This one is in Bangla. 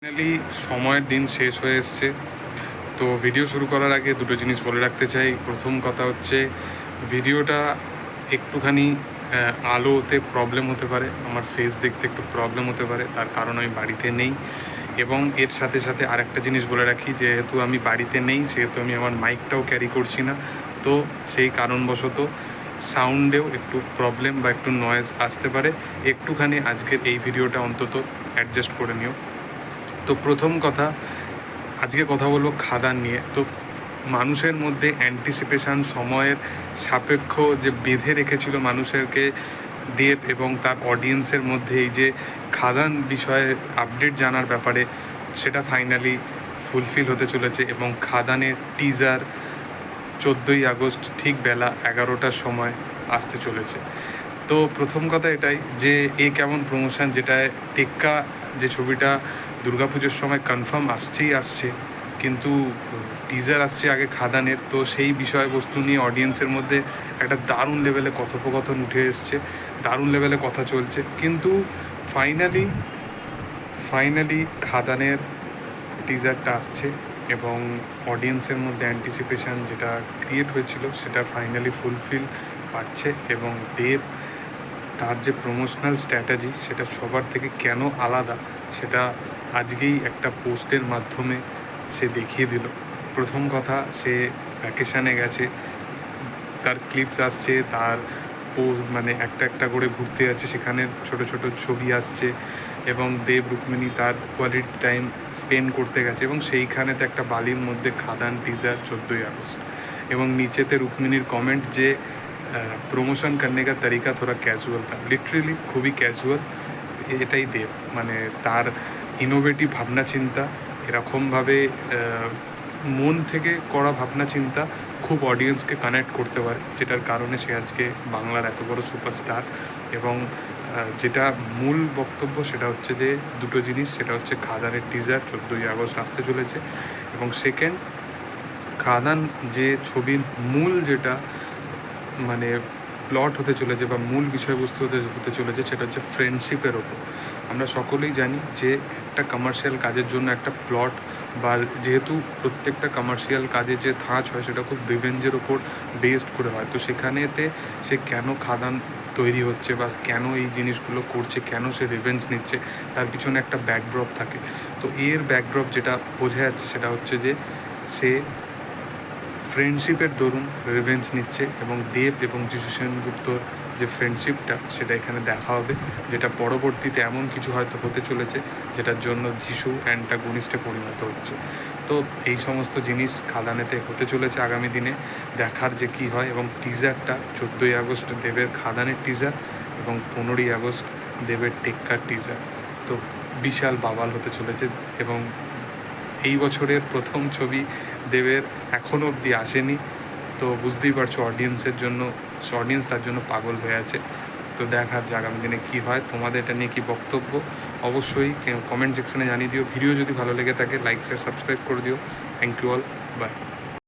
ফাইনালি সময়ের দিন শেষ হয়ে এসছে। তো ভিডিও শুরু করার আগে দুটো জিনিস বলে রাখতে চাই। প্রথম কথা হচ্ছে ভিডিওটা একটুখানি আলোতে প্রবলেম হতে পারে, আমার ফেস দেখতে একটু প্রবলেম হতে পারে, তার কারণ আমি বাড়িতে নেই। এবং এর সাথে সাথে আরেকটা জিনিস বলে রাখি, যেহেতু আমি বাড়িতে নেই সেহেতু আমি আমার মাইকটাও ক্যারি করছি না। তো সেই কারণবশত সাউন্ডেও একটু প্রবলেম বা একটু নয়েজ আসতে পারে। একটুখানি আজকের এই ভিডিওটা অন্তত অ্যাডজাস্ট করে নিও। তো প্রথম কথা, আজকে কথা বলবো খাদান নিয়ে। তো মানুষের মধ্যে অ্যান্টিসিপেশান, সময়ের সাপেক্ষ যে বেঁধে রেখেছিল মানুষেরকে দেব এবং তার অডিয়েন্সের মধ্যে, এই যে খাদান বিষয়ে আপডেট জানার ব্যাপারে, সেটা ফাইনালি ফুলফিল হতে চলেছে। এবং খাদানের টিজার 14ই আগস্ট ঠিক বেলা 11টার সময় আসতে চলেছে। তো প্রথম কথা এটাই যে কেমন প্রমোশন, যেটায় টেক্কা যে ছবিটা দুর্গাপুজোর সময় কনফার্ম আসছে, কিন্তু টিজার আসছে আগে খাদানের। তো সেই বিষয়বস্তু নিয়ে অডিয়েন্সের মধ্যে একটা দারুণ লেভেলে কথোপকথন উঠে এসছে, দারুণ লেভেলে কথা চলছে। কিন্তু ফাইনালি খাদানের টিজারটা আসছে এবং অডিয়েন্সের মধ্যে অ্যান্টিসিপেশান যেটা ক্রিয়েট হয়েছিল সেটা ফাইনালি ফুলফিল পাচ্ছে। এবং দেব তার যে প্রমোশনাল স্ট্র্যাটেজি সেটা সবার থেকে কেন আলাদা সেটা আজকেই একটা পোস্টের মাধ্যমে সে দেখিয়ে দিল। প্রথম কথা, সে ভ্যাকেশানে গেছে, তার ক্লিপস আসছে, তার মানে একটা করে ঘুরতে যাচ্ছে, সেখানে ছোট ছোট ছবি আসছে এবং দেব রুক্মিণী তার কোয়ালিটি টাইম স্পেন্ড করতে গেছে এবং সেইখানেতে একটা বালির মধ্যে খাদান টিজার 14ই আগস্ট। এবং নিচেতে রুক্মিণীর কমেন্ট যে প্রমোশন করনে কা তরিকা থোড়া ক্যাজুয়াল থা, লিটারেলি খুবই ক্যাজুয়াল। এটাই দেব, মানে তার ইনোভেটিভ ভাবনা চিন্তা, এরকমভাবে মন থেকে করা ভাবনা চিন্তা খুব অডিয়েন্সকে কানেক্ট করতে পারে, যেটার কারণে সে আজকে বাংলার এত বড় সুপারস্টার। এবং যেটা মূল বক্তব্য সেটা হচ্ছে যে দুটো জিনিস, সেটা হচ্ছে খাদানের টিজার 14ই আগস্ট আসতে চলেছে এবং সেকেন্ড, খাদান যে ছবির মূল যেটা মানে প্লট হতে চলেছে বা মূল বিষয়বস্তু হতে চলেছে সেটা হচ্ছে ফ্রেন্ডশিপের ওপর। আমরা সকলেই জানি যে একটা কমার্শিয়াল কাজের জন্য একটা প্লট, বা যেহেতু প্রত্যেকটা কমার্শিয়াল কাজে যে ধাঁচ হয় সেটা খুব রিভেঞ্জের ওপর বেসড করে হয়। তো সেখানেতে সে কেন খাদান তৈরি হচ্ছে বা কেন এই জিনিসগুলো করছে, কেন সে রিভেঞ্জ নিচ্ছে, তার পিছনে একটা ব্যাকড্রপ থাকে। তো এর ব্যাকড্রপ যেটা বোঝা যাচ্ছে সেটা হচ্ছে যে সে ফ্রেন্ডশিপের দরুন রিভেঞ্জ নিচ্ছে। এবং দেব এবং যিশু সেনগুপ্তর যে ফ্রেন্ডশিপটা সেটা এখানে দেখা হবে, যেটা পরবর্তীতে এমন কিছু হয়তো হতে চলেছে যেটার জন্য যিশু অ্যান্টাগনিস্টে পরিণত হচ্ছে। তো এই সমস্ত জিনিস খাদানেতে হতে চলেছে আগামী দিনে, দেখার যে কী হয়। এবং টিজারটা 14ই আগস্ট দেবের খাদানের টিজার এবং 15ই আগস্ট দেবের টেক্কার টিজার। তো বিশাল বাবাল হতে চলেছে। এবং এই বছরের প্রথম ছবি দেবের এখনও অবধি আসেনি। তো বুঝতেই পারছো অডিয়েন্স তার জন্য পাগল হয়ে আছে। তো দেখার যে আগামী দিনে কী হয়। তোমাদের এটা নিয়ে কী বক্তব্য অবশ্যই কমেন্ট সেকশনে জানিয়ে দিও। ভিডিও যদি ভালো লেগে থাকে লাইক শেয়ার সাবস্ক্রাইব করে দিও। Thank you all, by.